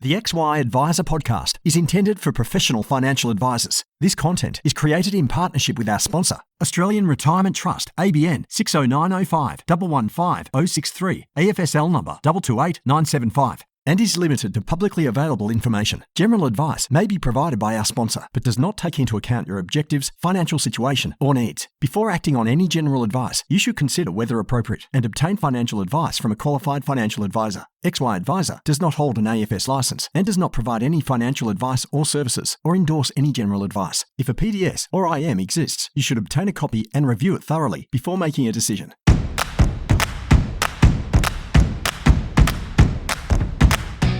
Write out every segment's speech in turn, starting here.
The XY Advisor podcast is intended for professional financial advisors. This content is created in partnership with our sponsor, Australian Retirement Trust, ABN 60905 115 063, AFSL number 228975, and is limited to publicly available information. General advice may be provided by our sponsor, but does not take into account your objectives, financial situation, or needs. Before acting on any general advice, you should consider whether appropriate and obtain financial advice from a qualified financial advisor. XY Advisor does not hold an AFS license and does not provide any financial advice or services or endorse any general advice. If a PDS or IM exists, you should obtain a copy and review it thoroughly before making a decision.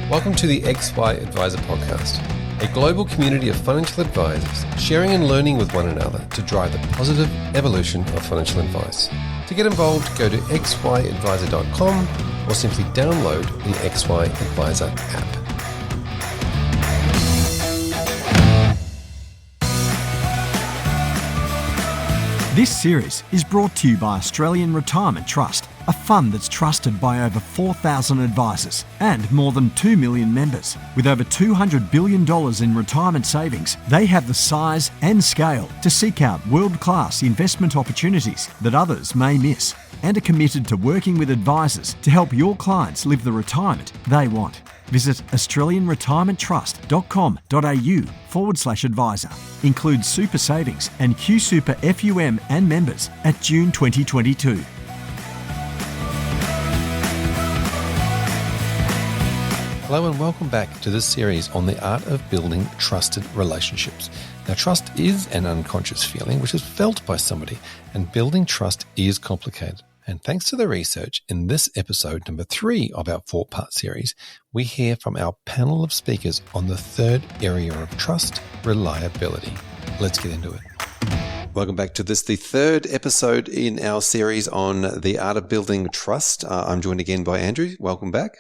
Welcome to the XY Advisor podcast, a global community of financial advisors sharing and learning with one another to drive the positive evolution of financial advice. To get involved, go to xyadvisor.com or simply download the XY Advisor app. This series is brought to you by Australian Retirement Trust, a fund that's trusted by over 4,000 advisors and more than 2 million members. With over $200 billion in retirement savings, they have the size and scale to seek out world-class investment opportunities that others may miss, and are committed to working with advisors to help your clients live the retirement they want. Visit australianretirementtrust.com.au/advisor. Includes super savings and QSuper FUM and members at June 2022. Hello and welcome back to this series on the art of building trusted relationships. Now, trust is an unconscious feeling which is felt by somebody, and building trust is complicated. And thanks to the research, in this episode number 3 of our 4-part series, we hear from our panel of speakers on the third area of trust, reliability. Let's get into it. Welcome back to this, the third episode in our series on the art of building trust. I'm joined again by Andrew. Welcome back.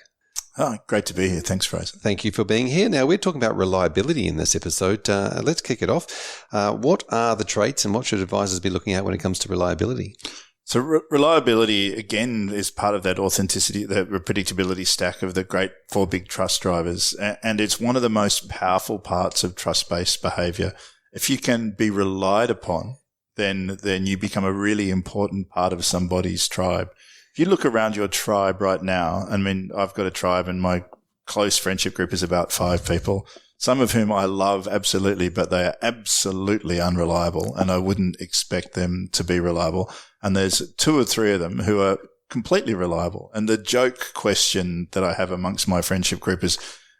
Oh, great to be here. Thanks, Fraser. Thank you for being here. Now, we're talking about reliability in this episode. Let's kick it off. What are the traits and what should advisors be looking at when it comes to reliability? So reliability, again, is part of that authenticity, the predictability stack of the great 4 big trust drivers. And it's one of the most powerful parts of trust-based behavior. If you can be relied upon, then you become a really important part of somebody's tribe. If you look around your tribe right now, I mean, I've got a tribe and my close friendship group is about 5 people, some of whom I love absolutely, but they are absolutely unreliable and I wouldn't expect them to be reliable. And there's 2 or 3 of them who are completely reliable. And the joke question that I have amongst my friendship group is,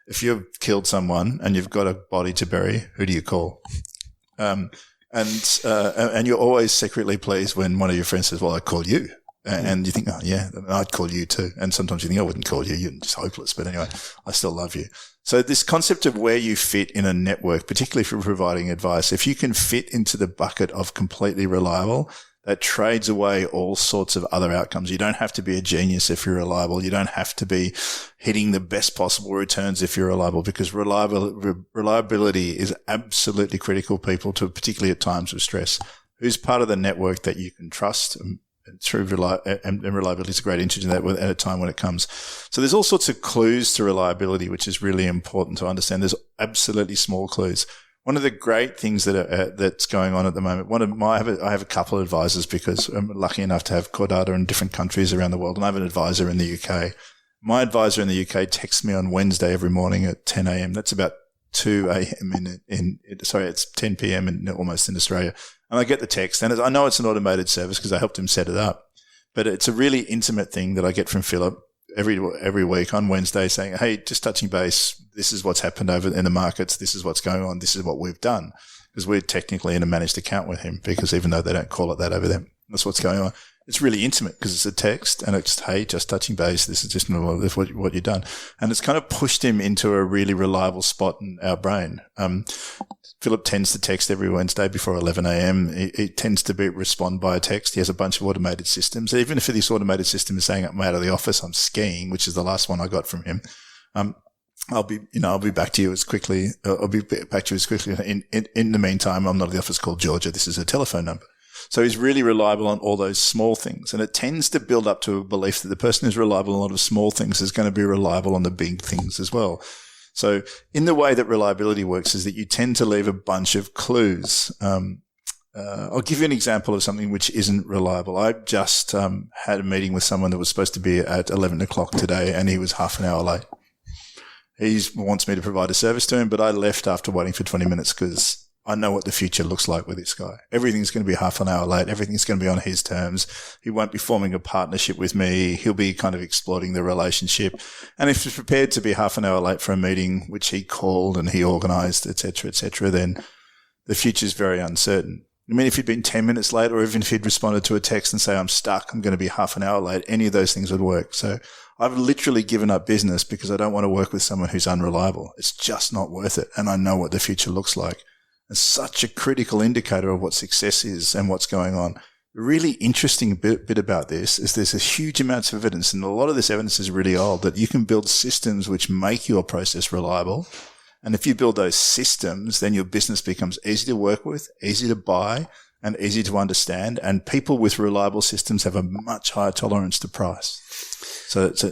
if you've killed someone and you've got a body to bury, who do you call? And you're always secretly pleased when one of your friends says, well, I call you. And you think, oh, yeah, I'd call you too. And sometimes you think, I wouldn't call you. You're just hopeless. But anyway, I still love you. So this concept of where you fit in a network, particularly for providing advice, if you can fit into the bucket of completely reliable, that trades away all sorts of other outcomes. You don't have to be a genius if you're reliable. You don't have to be hitting the best possible returns if you're reliable, because reliability is absolutely critical, people, to particularly at times of stress. Who's part of the network that you can trust? And reliability is a great entry to that at a time when it comes. So there's all sorts of clues to reliability, which is really important to understand. There's absolutely small clues. One of the great things that's going on at the moment, I have a couple of advisors because I'm lucky enough to have core data in different countries around the world, and I have an advisor in the UK. My advisor in the UK texts me on Wednesday every morning at 10 a.m. That's about 2 a.m. it's 10 p.m. almost in Australia. And I get the text, and I know it's an automated service because I helped him set it up. But it's a really intimate thing that I get from Philip every week on Wednesday saying, hey, just touching base, this is what's happened over in the markets, this is what's going on, this is what we've done. Because we're technically in a managed account with him, because even though they don't call it that over there, that's what's going on. It's really intimate because it's a text and it's, hey, just touching base. This is just what you've done. And it's kind of pushed him into a really reliable spot in our brain. Philip tends to text every Wednesday before 11 a.m. He tends to respond by a text. He has a bunch of automated systems. Even if this automated system is saying I'm out of the office, I'm skiing, which is the last one I got from him. I'll be back to you as quickly. I'll be back to you as quickly. In the meantime, I'm not at the office called Georgia. This is a telephone number. So he's really reliable on all those small things. And it tends to build up to a belief that the person who's reliable on a lot of small things is going to be reliable on the big things as well. So in the way that reliability works is that you tend to leave a bunch of clues. I'll give you an example of something which isn't reliable. I just had a meeting with someone that was supposed to be at 11 o'clock today, and he was half an hour late. He wants me to provide a service to him, but I left after waiting for 20 minutes because I know what the future looks like with this guy. Everything's going to be half an hour late. Everything's going to be on his terms. He won't be forming a partnership with me. He'll be kind of exploiting the relationship. And if he's prepared to be half an hour late for a meeting, which he called and he organised, et cetera, then the future's very uncertain. I mean, if he'd been 10 minutes late, or even if he'd responded to a text and say, I'm stuck, I'm going to be half an hour late, any of those things would work. So I've literally given up business because I don't want to work with someone who's unreliable. It's just not worth it. And I know what the future looks like. It's such a critical indicator of what success is and what's going on. The really interesting bit about this is there's a huge amounts of evidence, and a lot of this evidence is really old, that you can build systems which make your process reliable. And if you build those systems, then your business becomes easy to work with, easy to buy, and easy to understand. And people with reliable systems have a much higher tolerance to price. So it's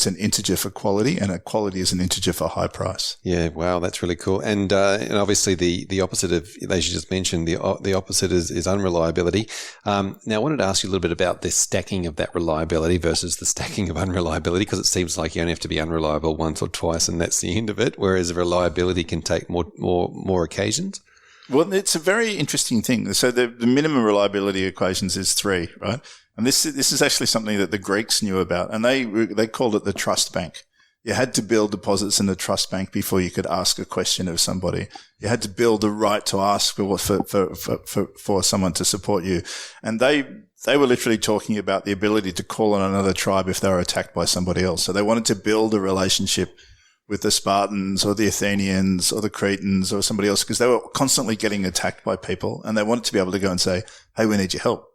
an integer for quality, and a quality is an integer for high price. Yeah, wow, that's really cool. And obviously the opposite of, as you just mentioned, the opposite is unreliability. Now I wanted to ask you a little bit about the stacking of that reliability versus the stacking of unreliability, because it seems like you only have to be unreliable once or twice, and that's the end of it. Whereas reliability can take more occasions. Well, it's a very interesting thing. So the minimum reliability equations is 3, right? And this is actually something that the Greeks knew about, and they called it the trust bank. You had to build deposits in the trust bank before you could ask a question of somebody. You had to build the right to ask for someone to support you. And they were literally talking about the ability to call on another tribe if they were attacked by somebody else. So they wanted to build a relationship with the Spartans or the Athenians or the Cretans or somebody else, because they were constantly getting attacked by people, and they wanted to be able to go and say, hey, we need your help.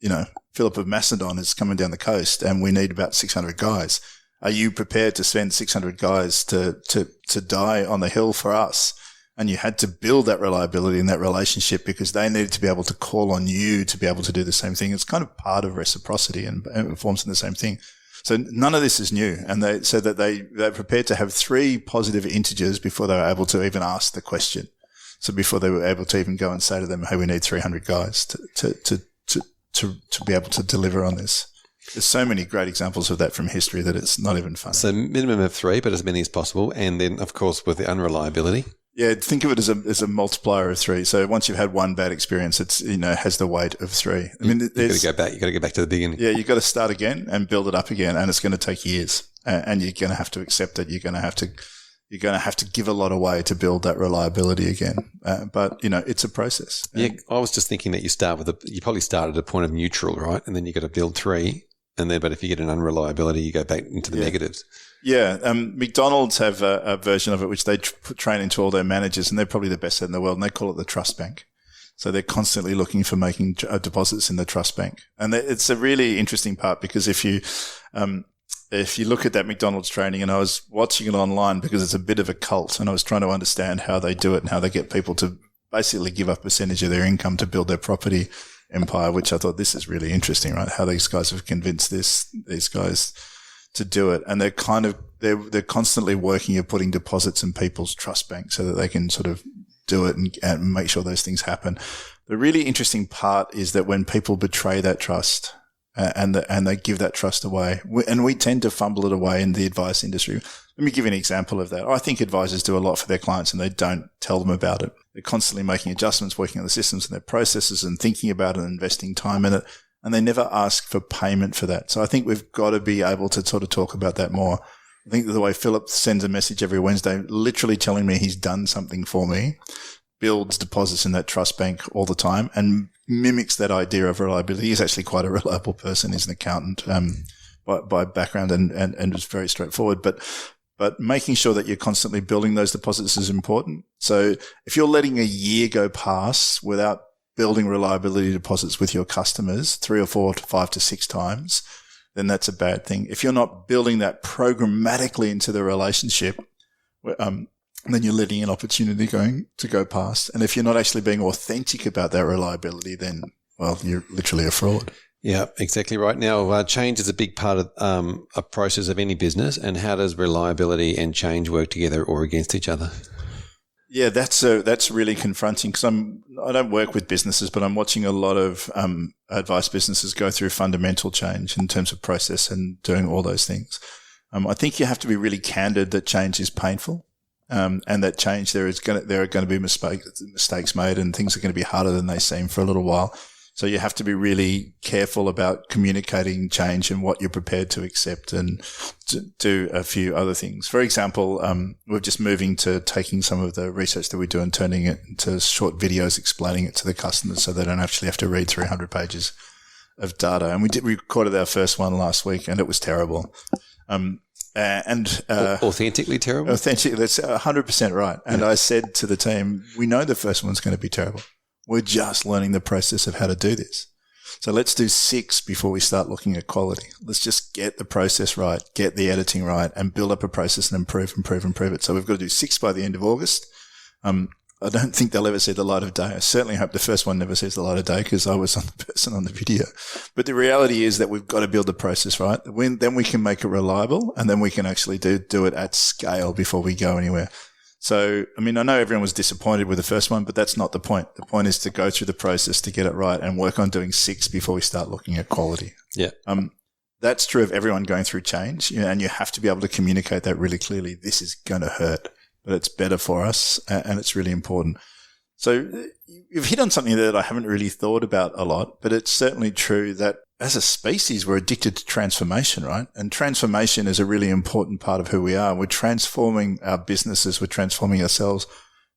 You know, Philip of Macedon is coming down the coast and we need about 600 guys. Are you prepared to spend 600 guys to die on the hill for us? And you had to build that reliability and that relationship because they needed to be able to call on you to be able to do the same thing. It's kind of part of reciprocity and it forms in the same thing. So none of this is new. And they said that they're prepared to have 3 positive integers before they were able to even ask the question. So before they were able to even go and say to them, hey, we need 300 guys to be able to deliver on this. There's so many great examples of that from history that it's not even funny. So minimum of 3, but as many as possible. And then, of course, with the unreliability. Yeah, think of it as a multiplier of 3. So once you've had one bad experience, it's, has the weight of 3. I mean, you've got to go back. You've got to go back to the beginning. Yeah, you've got to start again and build it up again. And it's going to take years. And you're going to have to accept it. You're going to have to give a lot away to build that reliability again. But it's a process. Yeah, I was just thinking that you probably start at a point of neutral, right? And then you got to build 3. But if you get an unreliability, you go back into the negatives. Yeah. McDonald's have a version of it, which they train into all their managers, and they're probably the best in the world. And they call it the trust bank. So they're constantly looking for making deposits in the trust bank. And it's a really interesting part, because if you look at that McDonald's training, and I was watching it online because it's a bit of a cult, and I was trying to understand how they do it and how they get people to basically give up a percentage of their income to build their property empire, which I thought, this is really interesting, right? How these guys have convinced these guys to do it. And they're constantly working at putting deposits in people's trust banks so that they can sort of do it and make sure those things happen. The really interesting part is that when people betray that trust, and they give that trust away, and we tend to fumble it away in the advice industry. Let me give you an example of that. I think advisors do a lot for their clients and they don't tell them about it. They're constantly making adjustments, working on the systems and their processes and thinking about it and investing time in it. And they never ask for payment for that. So I think we've got to be able to sort of talk about that more. I think the way Philip sends a message every Wednesday, literally telling me he's done something for me, builds deposits in that trust bank all the time, and mimics that idea of reliability. He's actually quite a reliable person. He's an accountant by background and is very straightforward. But making sure that you're constantly building those deposits is important. So if you're letting a year go past without building reliability deposits with your customers 3 or 4 to 5 to 6 times, then that's a bad thing. If you're not building that programmatically into the relationship, then you're letting an opportunity to go past. And if you're not actually being authentic about that reliability, then, well, you're literally a fraud. Yeah, exactly right. Now, change is a big part of a process of any business. And how does reliability and change work together or against each other? Yeah, that's really confronting because I don't work with businesses, but I'm watching a lot of advice businesses go through fundamental change in terms of process and doing all those things. I think you have to be really candid that change is painful, and that change there are going to be mistakes made, and things are going to be harder than they seem for a little while. So you have to be really careful about communicating change and what you're prepared to accept, and to do a few other things. For example, we're just moving to taking some of the research that we do and turning it into short videos explaining it to the customers so they don't actually have to read 300 pages of data. And we recorded our first one last week and it was terrible. Authentically terrible? Authentically, that's 100% right. And I said to the team, we know the first one's going to be terrible. We're just learning the process of how to do this. So let's do 6 before we start looking at quality. Let's just get the process right, get the editing right, and build up a process and improve it. So we've got to do 6 by the end of August. I don't think they'll ever see the light of day. I certainly hope the first one never sees the light of day because I was the person on the video. But the reality is that we've got to build the process right. Then we can make it reliable, and then we can actually do it at scale before we go anywhere. So, I mean, I know everyone was disappointed with the first one, but that's not the point. The point is to go through the process to get it right and work on doing 6 before we start looking at quality. Yeah. That's true of everyone going through change, and you have to be able to communicate that really clearly. This is going to hurt, but it's better for us, and it's really important. So you've hit on something that I haven't really thought about a lot, but it's certainly true that as a species, we're addicted to transformation, right? And transformation is a really important part of who we are. We're transforming our businesses. We're transforming ourselves.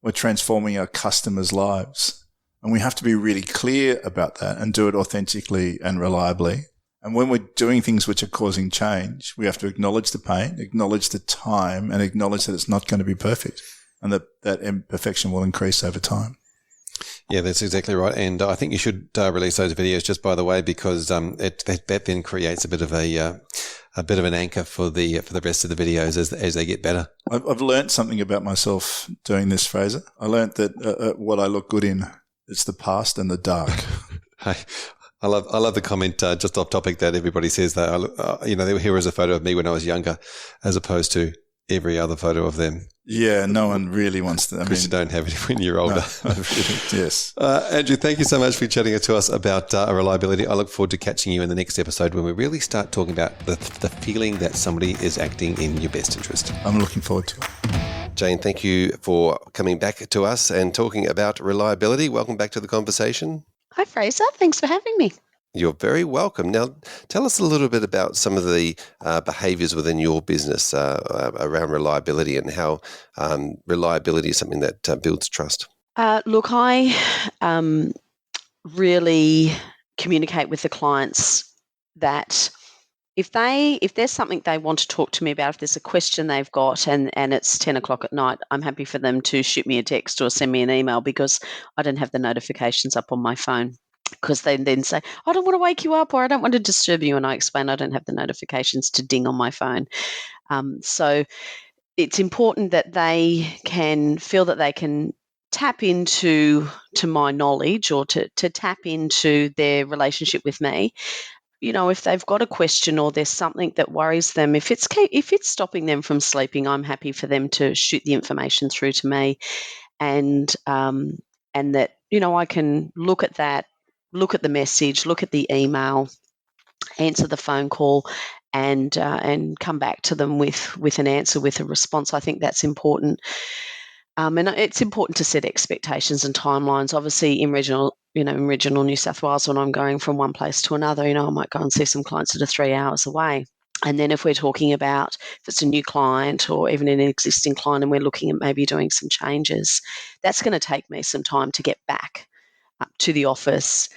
We're transforming our customers' lives. And we have to be really clear about that and do it authentically and reliably. And when we're doing things which are causing change, we have to acknowledge the pain, acknowledge the time, and acknowledge that it's not going to be perfect and that imperfection will increase over time. Yeah, that's exactly right. And I think you should release those videos just by the way, because that then creates a bit of an anchor for the rest of the videos as they get better. I've learned something about myself doing this, Fraser. I learned that what I look good in, it's the past and the dark. Hey, I love the comment just off topic that everybody says that here is a photo of me when I was younger, as opposed to every other photo of them. Yeah, no one really wants to. Because you don't have it when you're older. No, really, yes. Andrew, thank you so much for chatting to us about reliability. I look forward to catching you in the next episode when we really start talking about the feeling that somebody is acting in your best interest. I'm looking forward to it. Jane, thank you for coming back to us and talking about reliability. Welcome back to the conversation. Hi, Fraser. Thanks for having me. You're very welcome. Now, tell us a little bit about some of the behaviours within your business around reliability and how reliability is something that builds trust. Look, I really communicate with the clients that if there's something they want to talk to me about, if there's a question they've got and it's 10 o'clock at night, I'm happy for them to shoot me a text or send me an email because I don't have the notifications up on my phone. Because they then say, I don't want to wake you up or I don't want to disturb you. And I explain I don't have the notifications to ding on my phone. So it's important that they can feel that they can tap into my knowledge or to tap into their relationship with me. If they've got a question or there's something that worries them, if it's stopping them from sleeping, I'm happy for them to shoot the information through to me and that, I can look at that, look at the message, look at the email, answer the phone call, and come back to them with an answer, with a response. I think that's important. And it's important to set expectations and timelines. Obviously, in regional New South Wales, when I'm going from one place to another, I might go and see some clients that are 3 hours away. And then if we're talking about if it's a new client or even an existing client and we're looking at maybe doing some changes, that's going to take me some time to get back up to the office,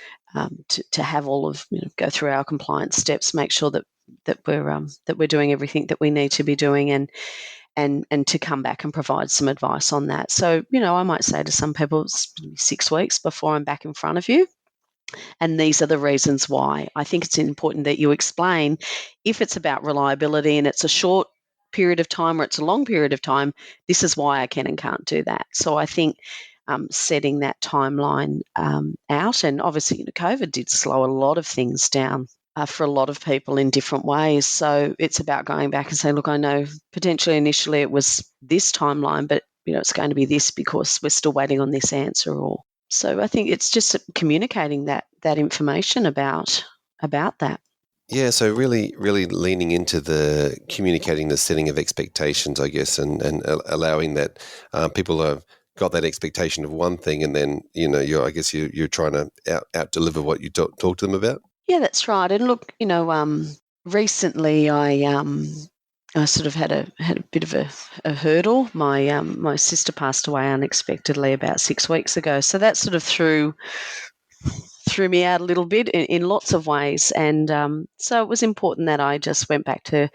to have all of go through our compliance steps, make sure that we're doing everything that we need to be doing, and to come back and provide some advice on that. So I might say to some people it's 6 weeks before I'm back in front of you, and these are the reasons why. I think it's important that you explain if it's about reliability and it's a short period of time or it's a long period of time, this is why I can and can't do that. So I think setting that timeline out. And obviously, COVID did slow a lot of things down for a lot of people in different ways. So it's about going back and saying, look, I know potentially initially it was this timeline, but it's going to be this because we're still waiting on this answer. Or so I think it's just communicating that information about that. Yeah, so really leaning into the communicating the setting of expectations, I guess, and allowing that people have got that expectation of one thing, and then you're trying to out deliver what you talk to them about. Yeah, that's right. And look, recently I sort of had a bit of a hurdle. My sister passed away unexpectedly about 6 weeks ago, so that sort of threw me out a little bit in lots of ways. And so it was important that I just went back to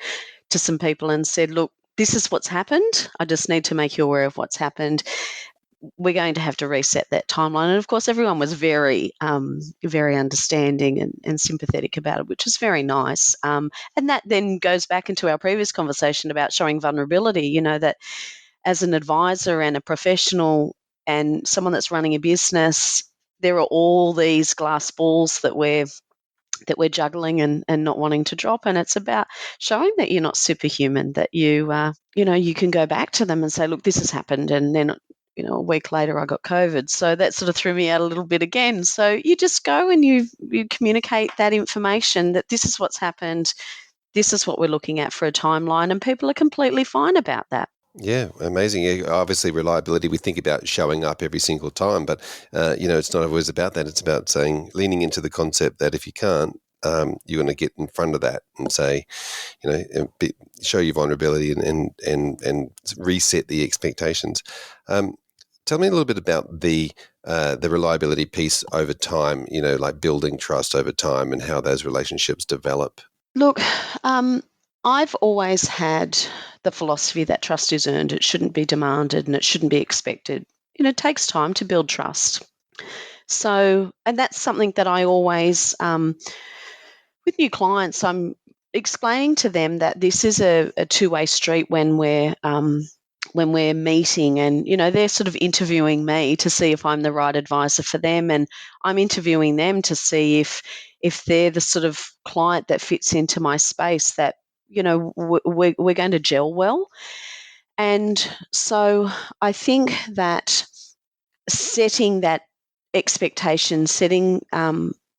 some people and said, look, this is what's happened. I just need to make you aware of what's happened. We're going to have to reset that timeline. And of course, everyone was very, very understanding and sympathetic about it, which was very nice. And that then goes back into our previous conversation about showing vulnerability, that as an advisor and a professional and someone that's running a business, there are all these glass balls that we're juggling and not wanting to drop. And it's about showing that you're not superhuman, that you can go back to them and say, look, this has happened. And then, a week later I got COVID. So that sort of threw me out a little bit again. So you just go and you communicate that information, that this is what's happened. This is what we're looking at for a timeline. And people are completely fine about that. Yeah, amazing. Yeah, obviously, reliability, we think about showing up every single time, but, it's not always about that. It's about leaning into the concept that if you can't, you're going to get in front of that and say, show your vulnerability and reset the expectations. Tell me a little bit about the reliability piece over time, like building trust over time and how those relationships develop. Look, I've always had the philosophy that trust is earned. It shouldn't be demanded and it shouldn't be expected. It takes time to build trust. So, and that's something that I always, with new clients, I'm explaining to them that this is a two-way street when we're meeting, and they're sort of interviewing me to see if I'm the right advisor for them, and I'm interviewing them to see if they're the sort of client that fits into my space, that we're going to gel well. And so I think that setting that expectation, setting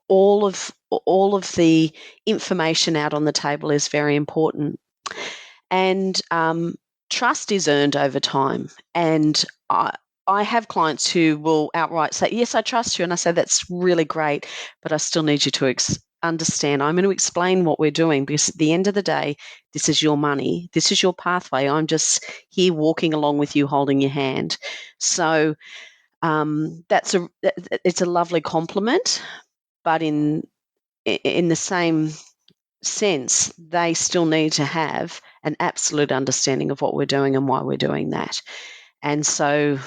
all of the information out on the table is very important. And trust is earned over time. And I have clients who will outright say, yes, I trust you. And I say, that's really great, but I still need you to understand. I'm going to explain what we're doing, because at the end of the day, this is your money. This is your pathway. I'm just here walking along with you, holding your hand. So it's a lovely compliment, but in the same sense, they still need to have an absolute understanding of what we're doing and why we're doing that. And so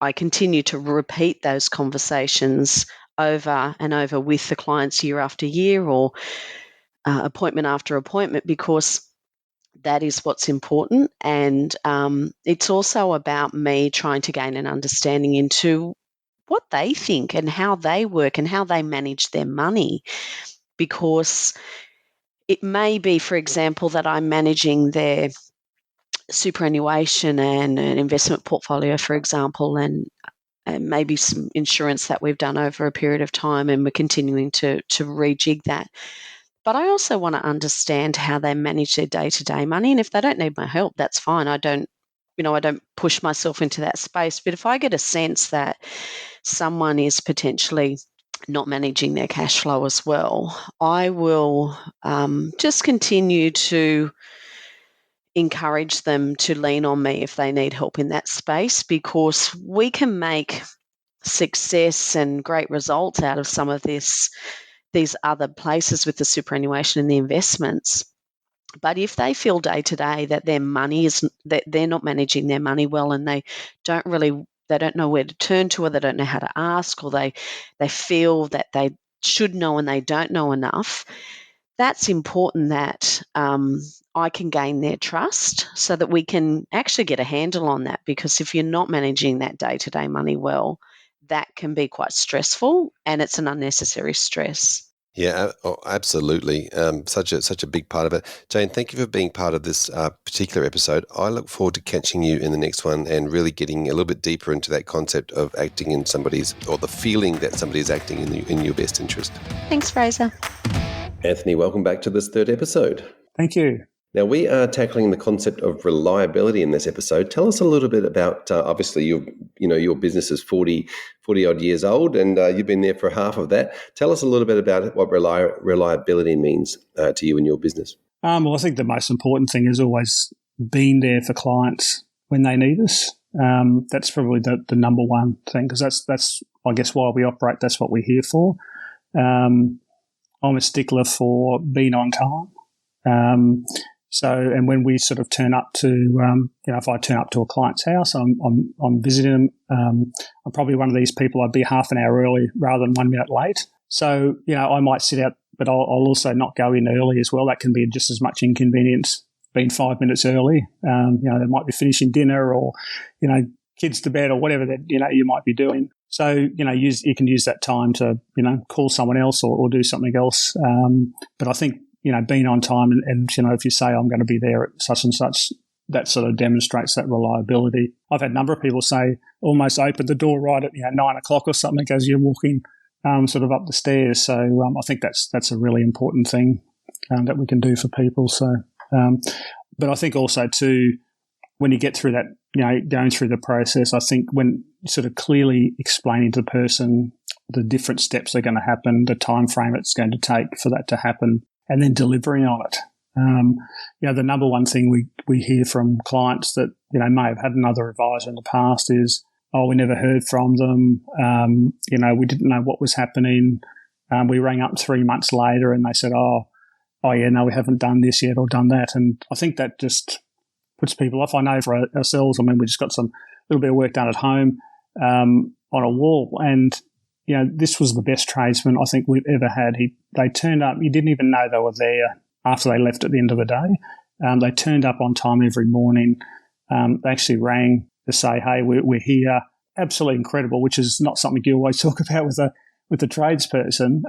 I continue to repeat those conversations over and over with the clients year after year, or appointment after appointment, because that is what's important. And it's also about me trying to gain an understanding into what they think and how they work and how they manage their money, because it may be, for example, that I'm managing their superannuation and an investment portfolio, for example, and maybe some insurance that we've done over a period of time, and we're continuing to rejig that. But I also want to understand how they manage their day-to-day money. And if they don't need my help, that's fine. I don't push myself into that space. But if I get a sense that someone is potentially not managing their cash flow as well, I will just continue to encourage them to lean on me if they need help in that space, because we can make success and great results out of some of these other places with the superannuation and the investments. But if they feel day to day that their money that they're not managing their money well, and they don't know where to turn to, or they don't know how to ask, or they feel that they should know and they don't know enough, that's important that I can gain their trust so that we can actually get a handle on that, because if you're not managing that day-to-day money well, that can be quite stressful, and it's an unnecessary stress. Yeah, absolutely. Such a big part of it. Jane, thank you for being part of this particular episode. I look forward to catching you in the next one and really getting a little bit deeper into that concept of acting in somebody's, or the feeling that somebody is acting in your best interest. Thanks, Fraser. Anthony, welcome back to this third episode. Thank you. Now, we are tackling the concept of reliability in this episode. Tell us a little bit about, obviously, your business is 40 odd years old, and you've been there for half of that. Tell us a little bit about what reliability means to you and your business. Well, I think the most important thing is always being there for clients when they need us. That's probably the number one thing, because that's I guess why we operate. That's what we're here for. I'm a stickler for being on time. And when we sort of turn up to, if I turn up to a client's house, I'm visiting them. I'm probably one of these people. I'd be half an hour early rather than 1 minute late. So, I might sit out, but I'll also not go in early as well. That can be just as much inconvenience being 5 minutes early. They might be finishing dinner, or, kids to bed, or whatever that, you might be doing. So, you can use that time to, call someone else or do something else. But I think, being on time and if you say I'm going to be there at such and such, that sort of demonstrates that reliability. I've had a number of people say almost open the door right at 9 o'clock or something as you're walking sort of up the stairs. So I think that's a really important thing that we can do for people. So, but I think also too, when you get through that, going through the process, I think when sort of clearly explaining to the person the different steps that are going to happen, the time frame it's going to take for that to happen, and then delivering on it. The number one thing we hear from clients that, may have had another advisor in the past is, we never heard from them. We didn't know what was happening. We rang up 3 months later and they said, we haven't done this yet or done that. And I think that just puts people off. I know for ourselves, we just got some little bit of work done at home on a wall, and this was the best tradesman I think we've ever had. They turned up. You didn't even know they were there after they left at the end of the day. They turned up on time every morning. They actually rang to say, "Hey, we're here." Absolutely incredible, which is not something you always talk about with a tradesperson.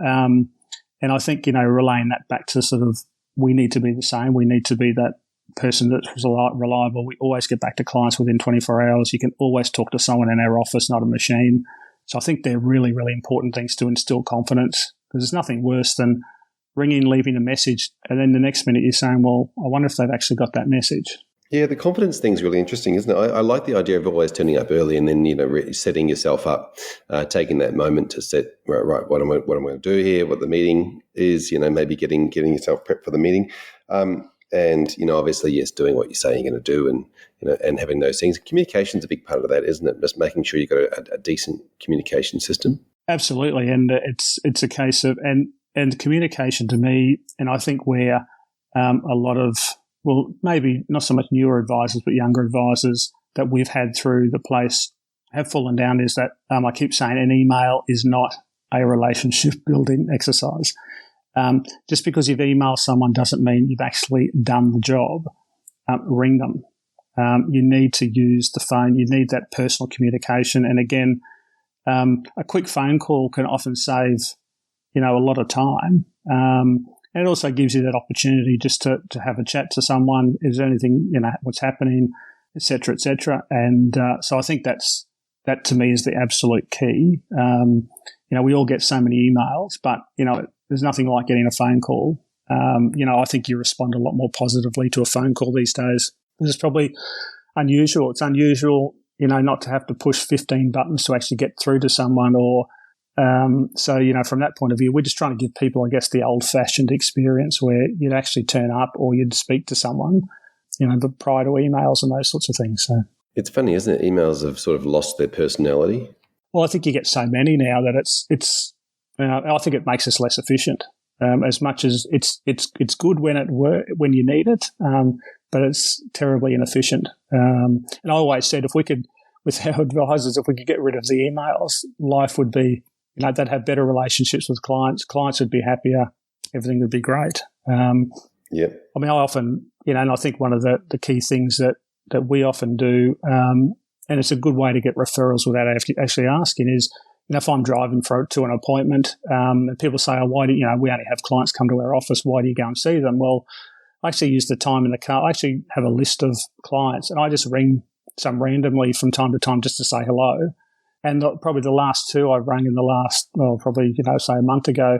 And I think relaying that back to sort of, we need to be the same. We need to be that person that's reliable. We always get back to clients within 24 hours. You can always talk to someone in our office, not a machine. So I think they're really, really important things to instill confidence, because there's nothing worse than ringing, leaving a message, and then the next minute you're saying, well, I wonder if they've actually got that message. Yeah, the confidence thing's really interesting, isn't it? I like the idea of always turning up early and then, setting yourself up, taking that moment to set, right, what am I going to do here, what the meeting is, maybe getting yourself prepped for the meeting. And, obviously, yes, doing what you say you're going to do and having those things. Communication's a big part of that, isn't it? Just making sure you've got a decent communication system. Absolutely. And it's a case of, and communication to me, and I think where a lot of, well, maybe not so much newer advisors, but younger advisors that we've had through the place have fallen down is that I keep saying an email is not a relationship building exercise. Just because you've emailed someone doesn't mean you've actually done the job. Ring them. You need to use the phone. You need that personal communication. And again, a quick phone call can often save, a lot of time. And it also gives you that opportunity just to have a chat to someone. Is there anything, what's happening, et cetera, et cetera. And so I think that to me is the absolute key. We all get so many emails, but, there's nothing like getting a phone call. I think you respond a lot more positively to a phone call these days. This is probably unusual. It's unusual, not to have to push 15 buttons to actually get through to someone or, so, from that point of view, we're just trying to give people, I guess, the old-fashioned experience where you'd actually turn up or you'd speak to someone, but prior to emails and those sorts of things. So it's funny, isn't it? Emails have sort of lost their personality. Well, I think you get so many now that it's. I think it makes us less efficient. As much as it's good when you need it, but it's terribly inefficient. And I always said, if we could, with our advisors, if we could get rid of the emails, life would be, they'd have better relationships with clients. Clients would be happier. Everything would be great. Yeah. I mean, I often, and I think one of the key things that we often do, and it's a good way to get referrals without actually asking is, if I'm driving to an appointment, and people say, why do we only have clients come to our office, why do you go and see them? Well, I actually use the time in the car. I actually have a list of clients, and I just ring some randomly from time to time just to say hello. And probably the last two I've rang in the last, say a month ago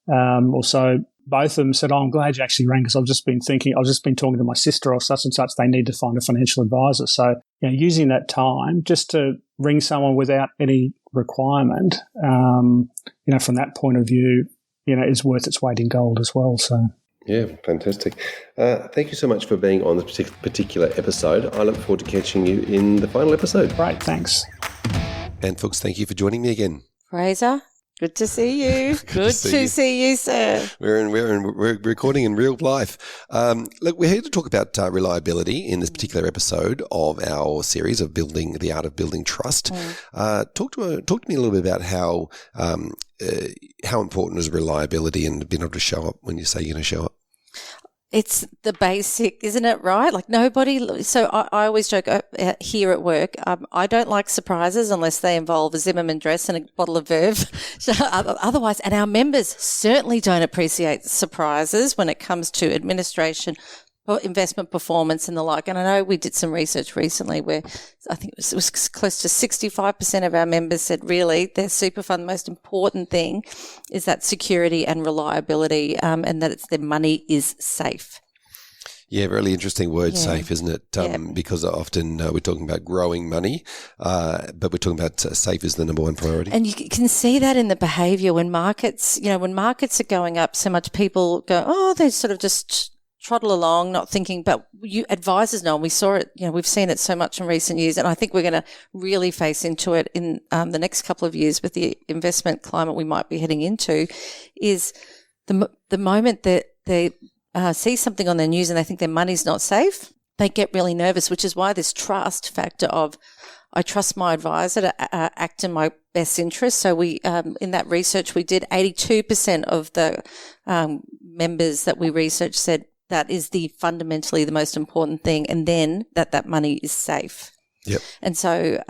or so, both of them said, I'm glad you actually rang because I've just been talking to my sister or such and such. They need to find a financial advisor. So, using that time just to ring someone without any requirement, from that point of view, is worth its weight in gold as well. So. Yeah, fantastic. Thank you so much for being on this particular episode. I look forward to catching you in the final episode. Great, thanks. And folks, thank you for joining me again. Fraser, good to see you. Good to see you, sir. We're recording in real life. Look, we're here to talk about reliability in this particular episode of our series of Building the Art of Building Trust. Talk to me a little bit about how important is reliability and being able to show up when you say you're going to show up. It's the basic, isn't it, right? Like nobody – so I always joke here at work, I don't like surprises unless they involve a Zimmermann dress and a bottle of Verve. So otherwise – and our members certainly don't appreciate surprises when it comes to administration, investment performance and the like. And I know we did some research recently where I think it was close to 65% of our members said really their super fund, the most important thing is that security and reliability and that their money is safe. Yeah, really interesting word, safe, isn't it? Because often we're talking about growing money, but we're talking about safe is the number one priority. And you can see that in the behaviour when markets are going up so much, people go, they sort of just trottle along, not thinking, but you advisors know, and we saw it, we've seen it so much in recent years, and I think we're going to really face into it in the next couple of years with the investment climate we might be heading into, is the moment that they see something on their news and they think their money's not safe, they get really nervous, which is why this trust factor of I trust my advisor to act in my best interest. So we, in that research we did, 82% of the members that we researched said that is fundamentally the most important thing, and then that money is safe. Yep. And so,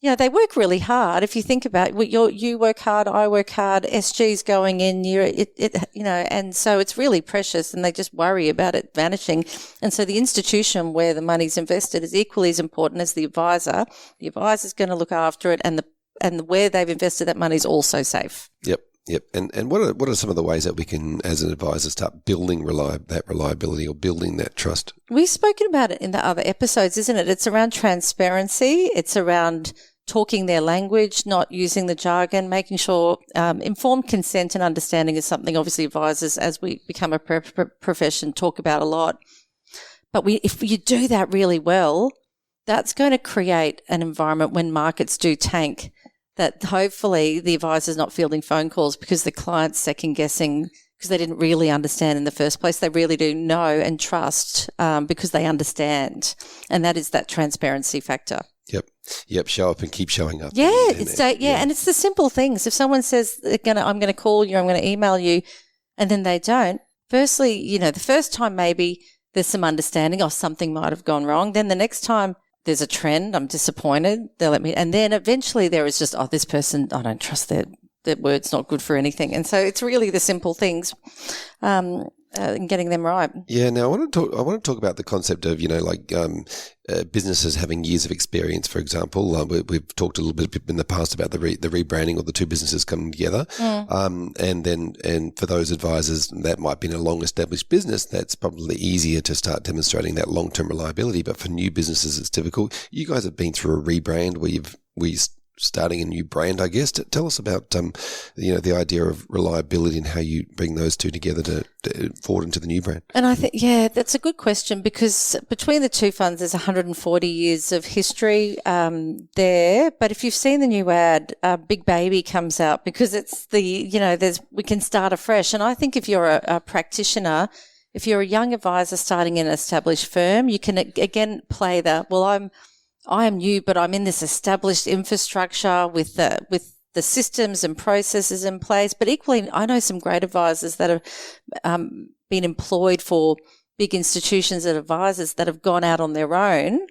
they work really hard. If you think about it, you work hard, I work hard, SG's going in, and so it's really precious, and they just worry about it vanishing. And so the institution where the money's invested is equally as important as the advisor. The advisor's going to look after it, and where they've invested that money is also safe. Yep. Yep. And what are some of the ways that we can, as an advisor, start building that reliability or building that trust? We've spoken about it in the other episodes, isn't it? It's around transparency. It's around talking their language, not using the jargon, making sure informed consent and understanding is something obviously advisors, as we become a profession, talk about a lot. But if you do that really well, that's going to create an environment when markets do tank that hopefully the advisor's not fielding phone calls because the client's second-guessing because they didn't really understand in the first place. They really do know and trust because they understand, and that is that transparency factor. Yep. Show up and keep showing up. Yeah, and it's the simple things. If someone says I'm going to call you, I'm going to email you, and then they don't, firstly, the first time maybe there's some understanding or something might have gone wrong. Then the next time there's a trend, I'm disappointed, they'll let me, and then eventually there is just, this person, I don't trust their word's not good for anything. And so it's really the simple things in getting them right. Yeah. Now I want to talk about the concept of businesses having years of experience. For example, we've talked a little bit in the past about the rebranding or the two businesses coming together, and for those advisors that might be in a long established business, that's probably easier to start demonstrating that long term reliability. But for new businesses, it's difficult. You guys have been through a rebrand where we're starting a new brand, I guess. Tell us about the idea of reliability and how you bring those two together to forward into the new brand. And I think, that's a good question, because between the two funds, there's 140 years of history there. But if you've seen the new ad, Big Baby comes out because it's we can start afresh. And I think if you're a practitioner, if you're a young advisor starting in an established firm, you can again play I am new, but I'm in this established infrastructure with the systems and processes in place. But equally, I know some great advisors that have been employed for big institutions and advisors that have gone out on their own.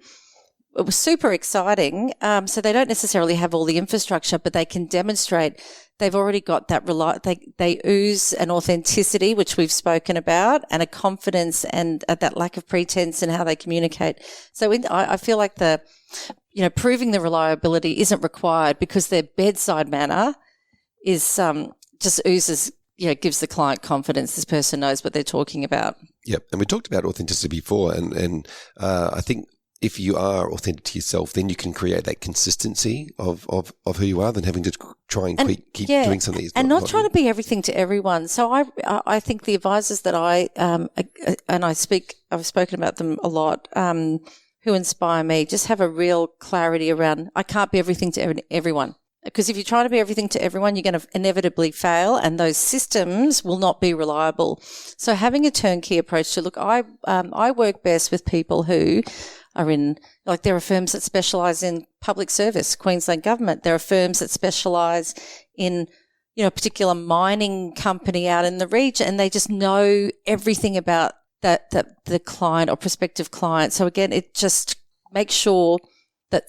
It was super exciting. So they don't necessarily have all the infrastructure, but they can demonstrate they've already got that they ooze an authenticity, which we've spoken about, and a confidence and that lack of pretense in how they communicate. So I feel like proving the reliability isn't required because their bedside manner is just oozes, gives the client confidence. This person knows what they're talking about. Yep. And we talked about authenticity before, and I think if you are authentic to yourself, then you can create that consistency of who you are than having to try and keep doing something. Not trying to be everything to everyone. So I think the advisors that I've spoken about them a lot, who inspire me, just have a real clarity around, I can't be everything to everyone. Because if you try to be everything to everyone, you're going to inevitably fail and those systems will not be reliable. So having a turnkey approach to, I work best with people who are in, there are firms that specialise in public service, Queensland Government. There are firms that specialise in, a particular mining company out in the region, and they just know everything about that the client or prospective client. So again, it just makes sure that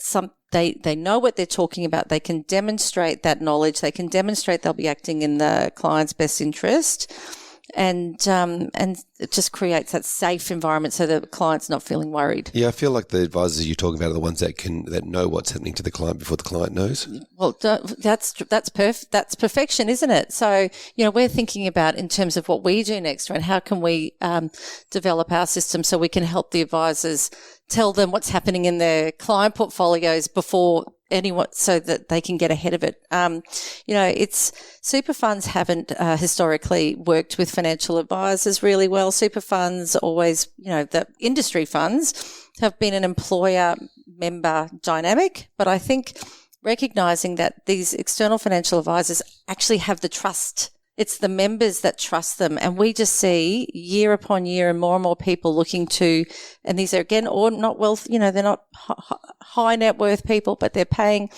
they know what they're talking about. They can demonstrate that knowledge. They can demonstrate they'll be acting in the client's best interest. And it just creates that safe environment so the client's not feeling worried. Yeah, I feel like the advisors you're talking about are the ones that know what's happening to the client before the client knows. Well, that's perfection, isn't it? So, we're thinking about in terms of what we do next, and how can we develop our system so we can help the advisors tell them what's happening in their client portfolios before anyone, so that they can get ahead of it. It's super funds haven't historically worked with financial advisors really well. Super funds always, the industry funds have been an employer-member dynamic, but I think recognising that these external financial advisors actually have the trust. It's the members that trust them. And we just see year upon year and more people looking to, and these are again, or not wealth, they're not high net worth people, but they're paying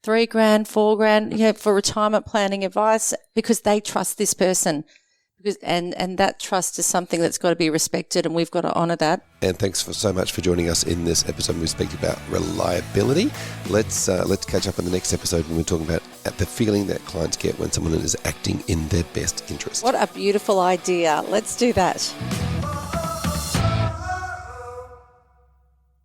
$3,000, $4,000, for retirement planning advice because they trust this person. And that trust is something that's got to be respected, and we've got to honour that. And thanks so much for joining us in this episode. We speak about reliability. Let's catch up in the next episode when we're talking about the feeling that clients get when someone is acting in their best interest. What a beautiful idea. Let's do that.